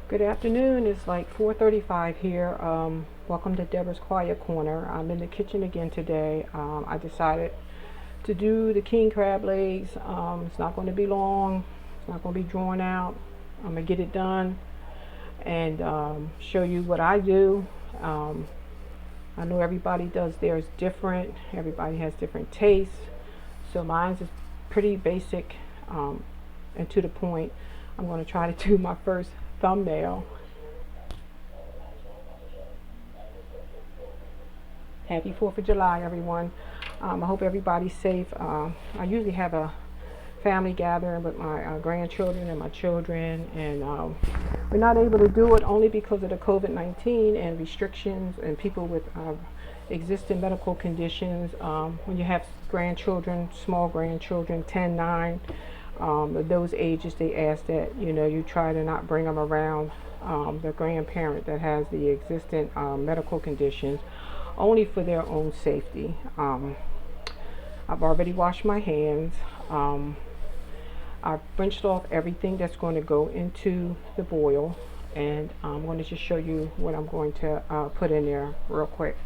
Good afternoon. It's like 4:35 here. Welcome to Debra's Quiet Corner. I'm in the kitchen again today. I decided to do the king crab legs. It's not going to be long. It's not going to be drawn out. I'm going to get it done and show you what I do. I know everybody does theirs different. Everybody has different tastes. So mine's is pretty basic and to the point. I'm going to try to do my first thumbnail. Happy 4th of July, everyone. I hope everybody's safe. I usually have a family gathering with my grandchildren and my children, and we're not able to do it only because of the COVID-19 and restrictions and people with existing medical conditions. When you have grandchildren, small grandchildren, 10, 9, at those ages, they ask that you try to not bring them around the grandparent that has the existing medical conditions, only for their own safety. I've already washed my hands. I've rinsed off everything that's going to go into the boil, and I'm going to just show you what I'm going to put in there real quick.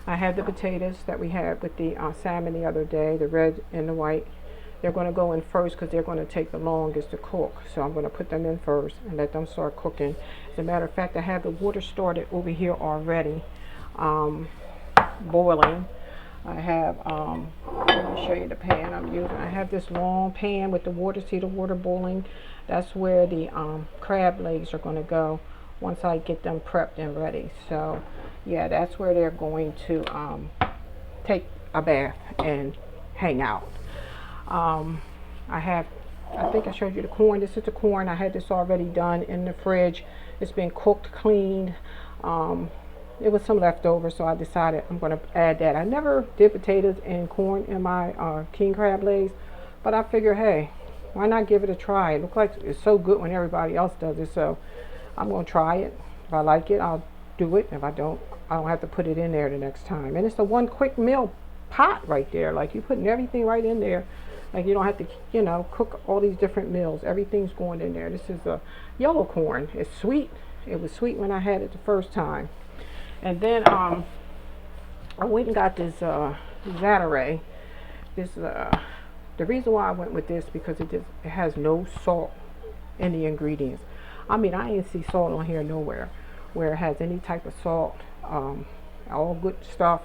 I have the potatoes that we had with the salmon the other day, the red and the white. They're going to go in first because they're going to take the longest to cook. So I'm going to put them in first and let them start cooking. As a matter of fact, I have the water started over here already, boiling. I have, let me show you the pan I'm using. I have this long pan with the water, see the water boiling? That's where the crab legs are going to go once I get them prepped and ready. So yeah, that's where they're going to take a bath and hang out. I think I showed you the corn. This is the corn. I had this already done in the fridge. It's been cooked, cleaned. It was some leftover, so I decided I'm going to add that. I never did potatoes and corn in my king crab legs, but I figure, hey, why not give it a try? It looks like it's so good when everybody else does it, so I'm going to try it. If I like it, I'll do it. If I don't have to put it in there the next time. And it's the one quick meal pot right there. Like, you're putting everything right in there. Like, you don't have to, cook all these different meals. Everything's going in there. This is a yellow corn. It's sweet. It was sweet when I had it the first time. And then I went and got this Zatarain. The reason why I went with this because it has no salt in the ingredients. I mean, I ain't see salt on here nowhere where it has any type of salt. All good stuff,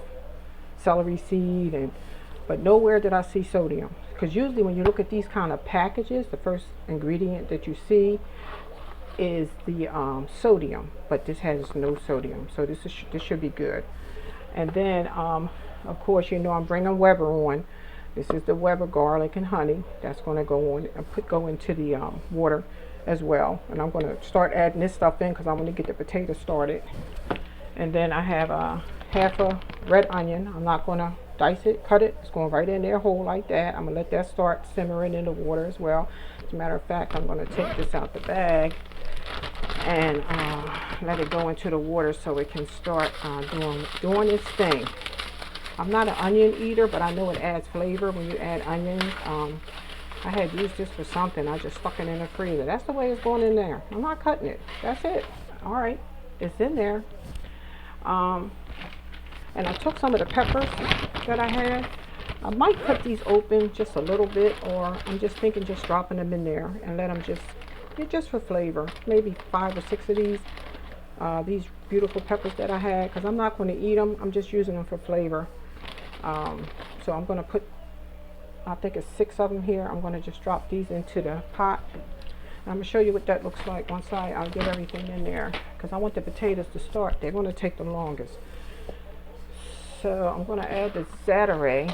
celery seed, but nowhere did I see sodium. Because usually when you look at these kind of packages, the first ingredient that you see is the sodium, but this has no sodium, so this should be good. And then of course, I'm bringing Weber on. This is the Weber garlic and honey that's going to go on and go into the water as well. And I'm going to start adding this stuff in because I'm going to get the potatoes started. And then I have half a red onion. I'm not going to dice it, cut it. It's going right in there whole like that. I'm going to let that start simmering in the water as well. As a matter of fact, I'm going to take this out the bag and let it go into the water so it can start doing its thing. I'm not an onion eater, but I know it adds flavor when you add onions. I had used this for something. I just stuck it in the freezer. That's the way it's going in there. I'm not cutting it. That's it. All right. It's in there. And I took some of the peppers that I had. I might cut these open just a little bit, or I'm just thinking just dropping them in there and let them just for flavor. Maybe 5 or 6 of these beautiful peppers that I had, because I'm not going to eat them. I'm just using them for flavor. So I'm going to put, I think it's 6 of them here. I'm going to just drop these into the pot. I'm going to show you what that looks like once I'll get everything in there, because I want the potatoes to start. They're going to take the longest. So I'm going to add the Zatarain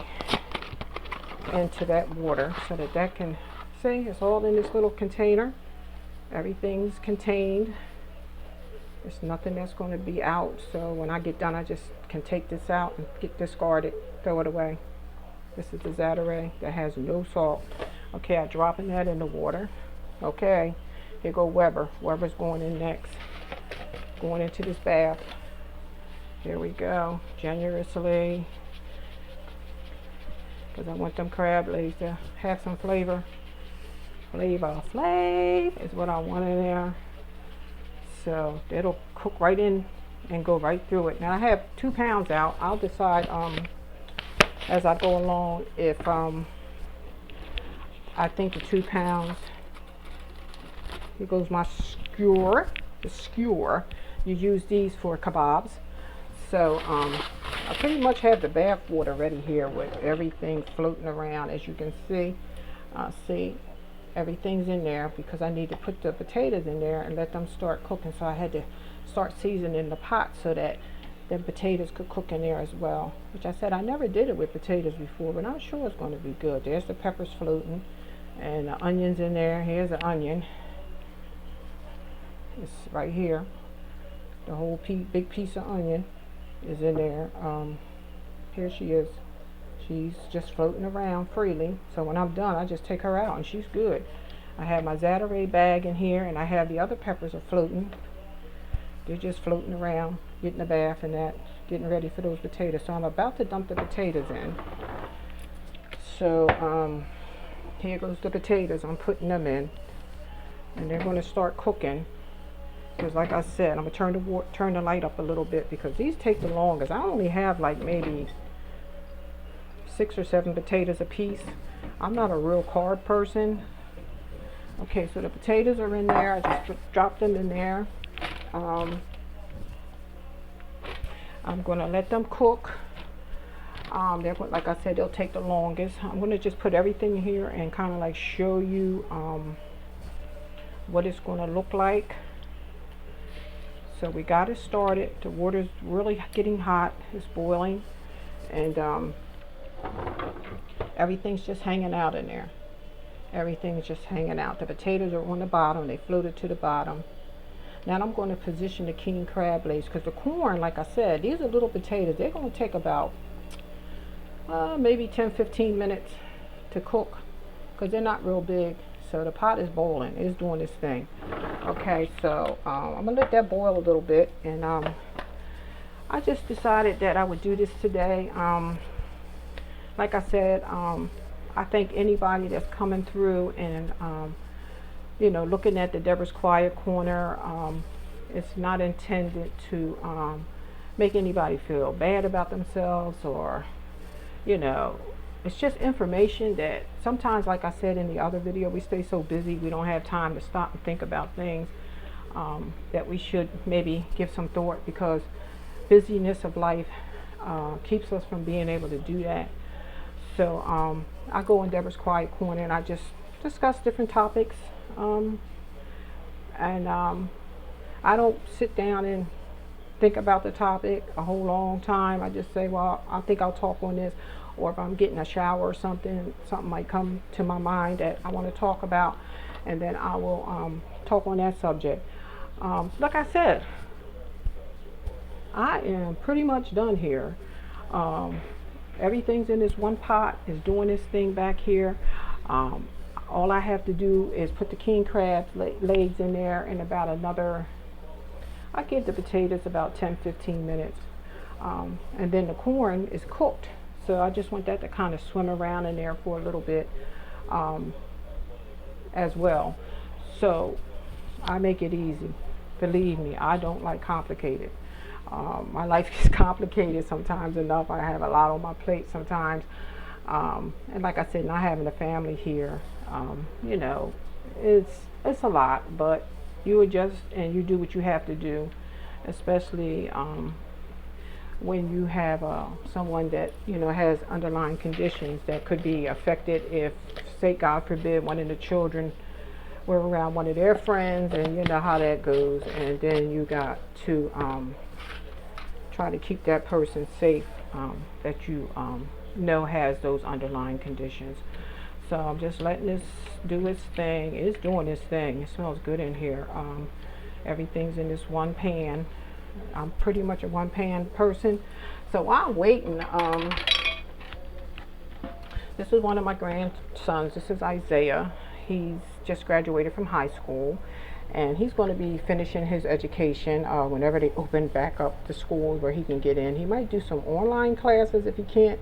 into that water so that can, see, it's all in this little container. Everything's contained. There's nothing that's going to be out. So when I get done, I just can take this out and get discarded, throw it away. This is the Zatarain that has no salt. Okay, I'm dropping that in the water. Okay, here go Weber. Weber's going in next. Going into this bath. Here we go. Generously. Because I want them crab legs to have some flavor. Flav is what I want in there. So it'll cook right in and go right through it. Now I have 2 pounds out. I'll decide as I go along if I think the 2 pounds. Here goes my skewer. The skewer. You use these for kebabs. So I pretty much have the bath water ready here with everything floating around. As you can see, everything's in there because I need to put the potatoes in there and let them start cooking. So I had to start seasoning the pot so that the potatoes could cook in there as well. Which I said I never did it with potatoes before, but I'm sure it's going to be good. There's the peppers floating and the onions in there. Here's the onion. It's right here. The whole big piece of onion is in there. Here she is. She's just floating around freely. So when I'm done, I just take her out and she's good. I have my Zatarain's bag in here, and I have the other peppers are floating. They're just floating around, getting a bath and that, getting ready for those potatoes. So I'm about to dump the potatoes in. So here goes the potatoes. I'm putting them in, and they're going to start cooking. Because like I said, I'm going to turn the light up a little bit because these take the longest. I only have like maybe 6 or 7 potatoes a piece. I'm not a real carb person. Okay, so the potatoes are in there. I just dropped them in there. I'm going to let them cook. Like I said, they'll take the longest. I'm going to just put everything here and kind of like show you what it's going to look like. So we got it started. The water's really getting hot. It's boiling. And everything's just hanging out in there. Everything's just hanging out. The potatoes are on the bottom. They floated to the bottom. Now I'm going to position the king crab legs because the corn, like I said, these are little potatoes. They're going to take about maybe 10-15 minutes to cook because they're not real big. So the pot is boiling. It's doing this thing. Okay, so I'm going to let that boil a little bit. And I just decided that I would do this today. Like I said, I think anybody that's coming through and, you know, looking at the Debra's Quiet Corner, it's not intended to make anybody feel bad about themselves or, you know, it's just information that sometimes, like I said in the other video, we stay so busy we don't have time to stop and think about things that we should maybe give some thought because busyness of life keeps us from being able to do that. So I go in Debra's Quiet Corner and I just discuss different topics. I don't sit down and think about the topic a whole long time. I just say, well, I think I'll talk on this. Or if I'm getting a shower or something might come to my mind that I want to talk about, and then I will talk on that subject. Like I said, I am pretty much done here. Everything's in this one pot, is doing this thing back here. All I have to do is put the king crab legs in there in about another, I give the potatoes about 10-15 minutes. And then the corn is cooked. So I just want that to kind of swim around in there for a little bit as well. So I make it easy. Believe me, I don't like complicated. My life is complicated sometimes enough. I have a lot on my plate sometimes. And like I said, not having a family here, you know, it's a lot, but you adjust and you do what you have to do, especially when you have someone that, you know, has underlying conditions that could be affected if, say, God forbid, one of the children were around one of their friends, and you know how that goes, and then you got to try to keep that person safe that you know has those underlying conditions. So I'm just letting this do its thing. It's doing its thing. It smells good in here. Everything's in this one pan. I'm pretty much a one pan person. So while I'm waiting, this is one of my grandsons. This is Isaiah. He's just graduated from high school, and he's going to be finishing his education whenever they open back up the school where he can get in. He might do some online classes if he can't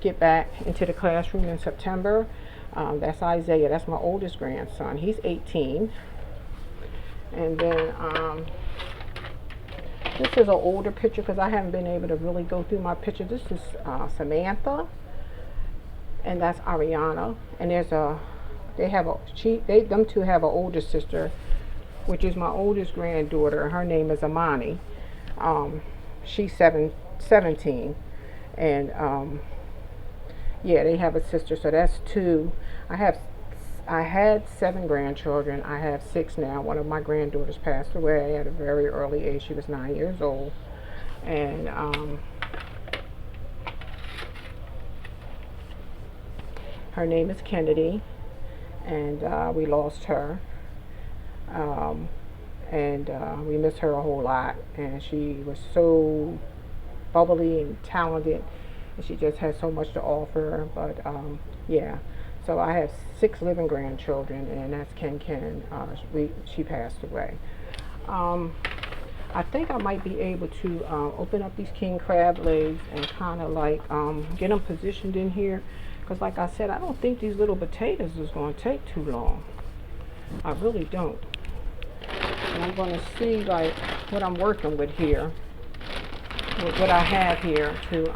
get back into the classroom in September. That's Isaiah. That's my oldest grandson. He's 18. And then this is an older picture because I haven't been able to really go through my picture. This is Samantha, and that's Ariana. And them two have an older sister, which is my oldest granddaughter. Her name is Amani. She's 17, and yeah, they have a sister. So that's two. I had 7 grandchildren. I have 6 now. One of my granddaughters passed away at a very early age. She was 9 years old, and her name is Kennedy, and we lost her. And we miss her a whole lot. And she was so bubbly and talented, and she just had so much to offer. But yeah, so I have 6 living grandchildren, and that's Ken. She passed away. I think I might be able to open up these king crab legs and kind of like get them positioned in here, because like I said, I don't think these little potatoes is going to take too long. I really don't. And I'm going to see like what I'm working with here, what I have here to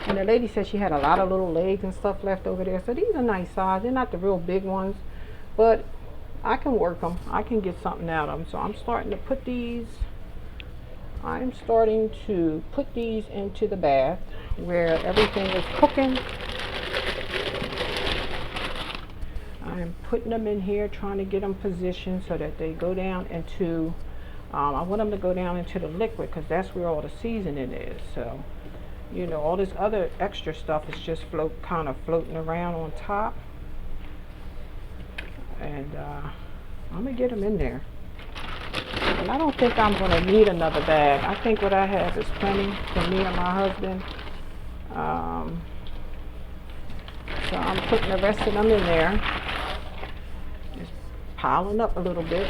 and the lady said she had a lot of little legs and stuff left over there. So these are nice size. They're not the real big ones, but I can work them. I can get something out of them. So I'm starting to put these into the bath where everything is cooking. I'm putting them in here, trying to get them positioned so that they go down into, I want them to go down into the liquid, because that's where all the seasoning is. So, you know, all this other extra stuff is just kind of floating around on top. And I'm going to get them in there. And I don't think I'm going to need another bag. I think what I have is plenty for me and my husband. So I'm putting the rest of them in there. Just piling up a little bit.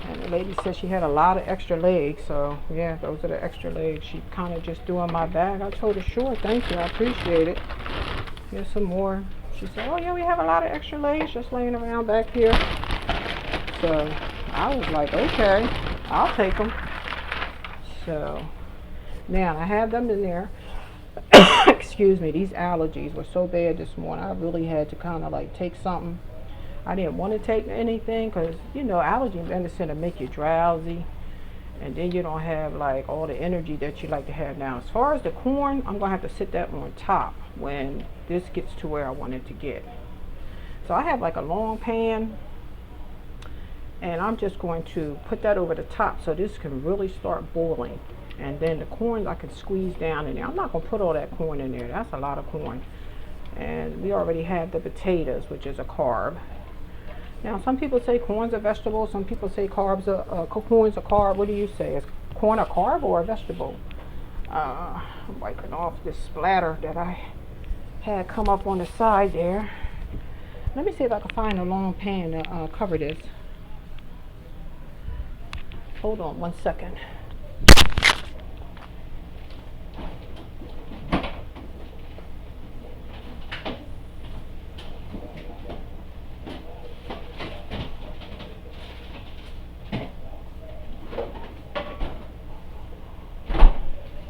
And the lady said she had a lot of extra legs. So yeah, those are the extra legs. She kind of just threw in my bag. I told her, sure, thank you, I appreciate it. Here's some more. She said, oh yeah, we have a lot of extra legs just laying around back here. So I was like, okay, I'll take them. So now I have them in there. Excuse me, these allergies were so bad this morning. I really had to kind of like take something. I didn't want to take anything because, you know, allergy medicine will make you drowsy. And then you don't have like all the energy that you like to have now. As far as the corn, I'm going to have to sit that on top when this gets to where I want it to get. So I have like a long pan, and I'm just going to put that over the top so this can really start boiling. And then the corn I can squeeze down in there. I'm not going to put all that corn in there. That's a lot of corn. And we already have the potatoes, which is a carb. Now, some people say corn's a vegetable. Some people say corn's a carb. What do you say? Is corn a carb or a vegetable? I'm wiping off this splatter that I had come up on the side there. Let me see if I can find a long pan to cover this. Hold on 1 second.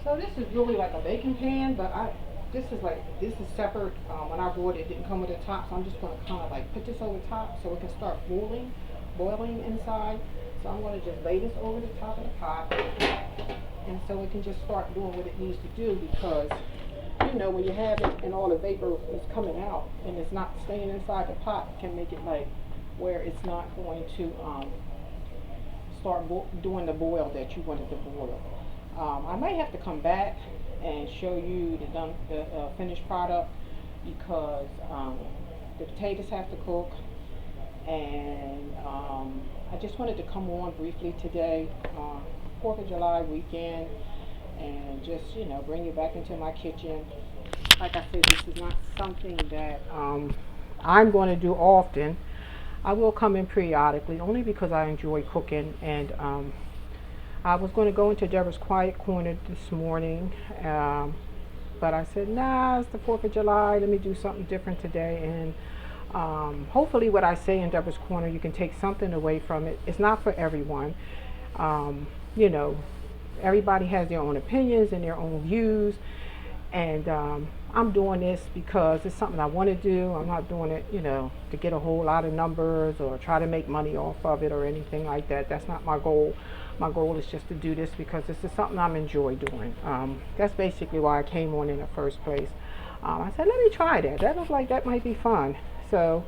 So this is really like a baking pan, but this is separate. When I bought it, it didn't come with a top, so I'm just going to kind of like put this over top so it can start boiling inside. So I'm going to just lay this over the top of the pot, and so it can just start doing what it needs to do, because, you know, when you have it and all the vapor is coming out and it's not staying inside the pot, it can make it like where it's not going to start doing the boil that you want it to boil. I might have to come back and show you the finished product, because the potatoes have to cook, and I just wanted to come on briefly today, 4th of July weekend, and just, you know, bring you back into my kitchen. Like I said, this is not something that I'm going to do often. I will come in periodically, only because I enjoy cooking. And I was going to go into Debra's Quiet Corner this morning, but I said, nah, it's the 4th of July. Let me do something different today. And Hopefully what I say in Deborah's Corner, you can take something away from it. It's not for everyone. Um, you know, everybody has their own opinions and their own views. And I'm doing this because it's something I want to do. I'm not doing it, to get a whole lot of numbers or try to make money off of it or anything like that. That's not my goal. My goal is just to do this because this is something I'm enjoy doing. That's basically why I came on in the first place. I said, let me try that. That looked like that might be fun. So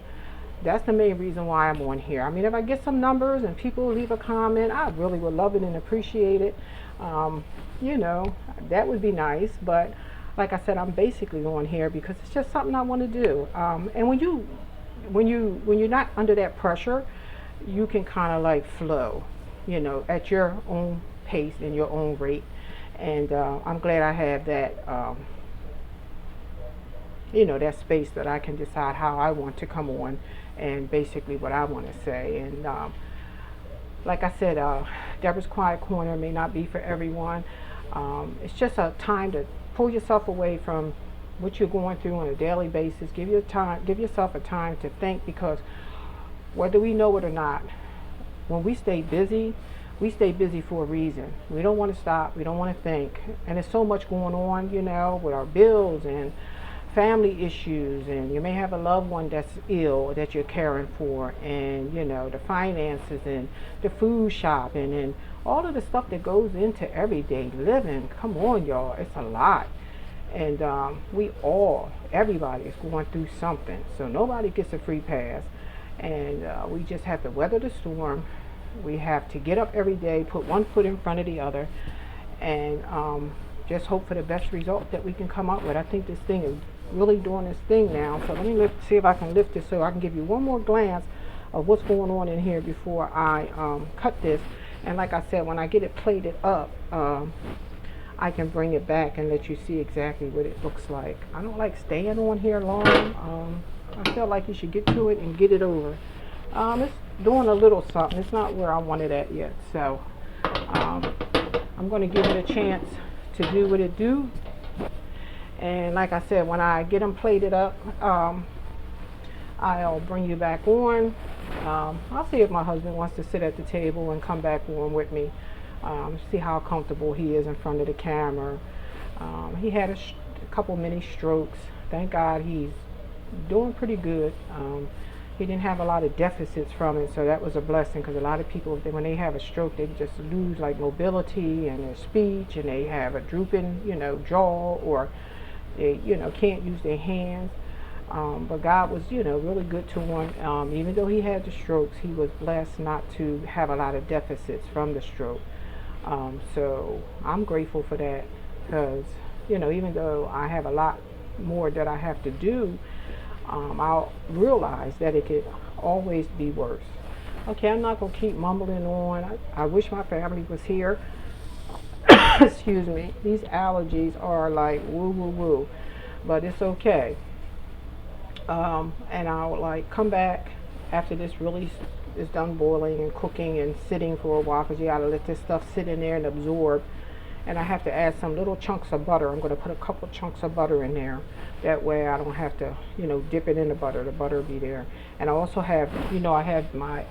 that's the main reason why I'm on here. I mean, if I get some numbers and people leave a comment, I really would love it and appreciate it. That would be nice. But like I said, I'm basically on here because it's just something I want to do. And when you're not under that pressure, you can kind of like flow, at your own pace and your own rate. And I'm glad I have that. That space that I can decide how I want to come on and basically what I want to say. And like I said, Deborah's Quiet Corner may not be for everyone. It's just a time to pull yourself away from what you're going through on a daily basis. Give yourself a time to think, because whether we know it or not, when we stay busy for a reason. We don't want to stop. We don't want to think. And there's so much going on, with our bills and family issues, and you may have a loved one that's ill that you're caring for, and the finances and the food shopping and all of the stuff that goes into everyday living. Come on, y'all, it's a lot. And everybody is going through something, so nobody gets a free pass. And we just have to weather the storm. We have to get up every day, put one foot in front of the other, and just hope for the best result that we can come up with. I think this thing is really doing this thing now. So let me see if I can lift it so I can give you one more glance of what's going on in here before I cut this. And like I said, when I get it plated up, I can bring it back and let you see exactly what it looks like. I don't like staying on here long. I feel like you should get to it and get it over. It's doing a little something. It's not where I want it at yet. So I'm going to give it a chance to do what it do. And like I said, when I get them plated up, I'll bring you back on. I'll see if my husband wants to sit at the table and come back on with me. See how comfortable he is in front of the camera. He had a couple mini strokes. Thank God he's doing pretty good. He didn't have a lot of deficits from it, so that was a blessing, because a lot of people, when they have a stroke, they just lose like mobility and their speech, and they have a drooping, jaw, or they, can't use their hands. But God was, really good to him. Even though he had the strokes, he was blessed not to have a lot of deficits from the stroke. So I'm grateful for that, because, even though I have a lot more that I have to do, I'll realize that it could always be worse. Okay, I'm not going to keep mumbling on. I wish my family was here. Excuse me. These allergies are like woo, woo, woo. But it's okay. And I'll come back after this really is done boiling and cooking and sitting for a while, because you got to let this stuff sit in there and absorb. And I have to add some little chunks of butter. I'm going to put a couple chunks of butter in there. That way I don't have to, dip it in the butter. The butter will be there. And I also have, I have my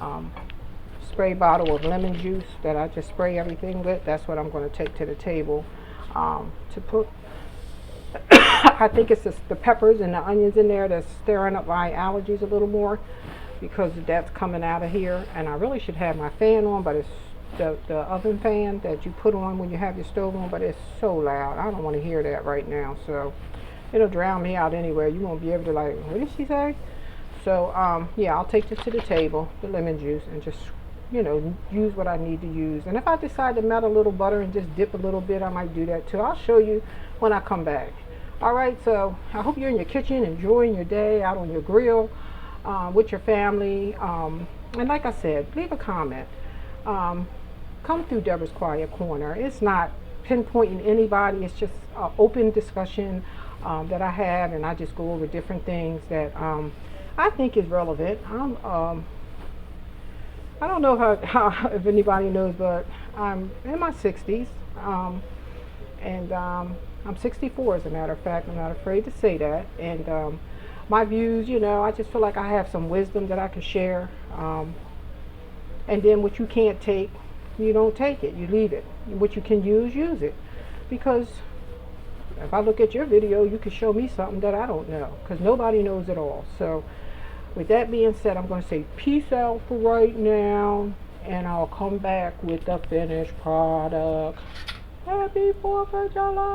spray bottle of lemon juice that I just spray everything with. That's what I'm going to take to the table to put. I think it's the peppers and the onions in there that's stirring up my allergies a little more, because that's coming out of here. And I really should have my fan on, but it's the oven fan that you put on when you have your stove on, but it's so loud. I don't want to hear that right now, so it'll drown me out anyway. You won't be able to what did she say? So yeah, I'll take this to the table, the lemon juice, and just use what I need to use. And if I decide to melt a little butter and just dip a little bit, I might do that too. I'll show you when I come back. All right, so I hope you're in your kitchen enjoying your day out on your grill with your family. And like I said, leave a comment. Come through Deborah's Quiet Corner. It's not pinpointing anybody. It's just an open discussion that I have, and I just go over different things that I think is relevant. I don't know if anybody knows, but I'm in my 60s, and I'm 64 as a matter of fact. I'm not afraid to say that. And my views. You know, I just feel like I have some wisdom that I can share. And then what you can't take, you don't take it. You leave it. What you can use it. Because if I look at your video, you can show me something that I don't know. Because nobody knows it all. So with that being said, I'm going to say peace out for right now. And I'll come back with the finished product. Happy 4th of July!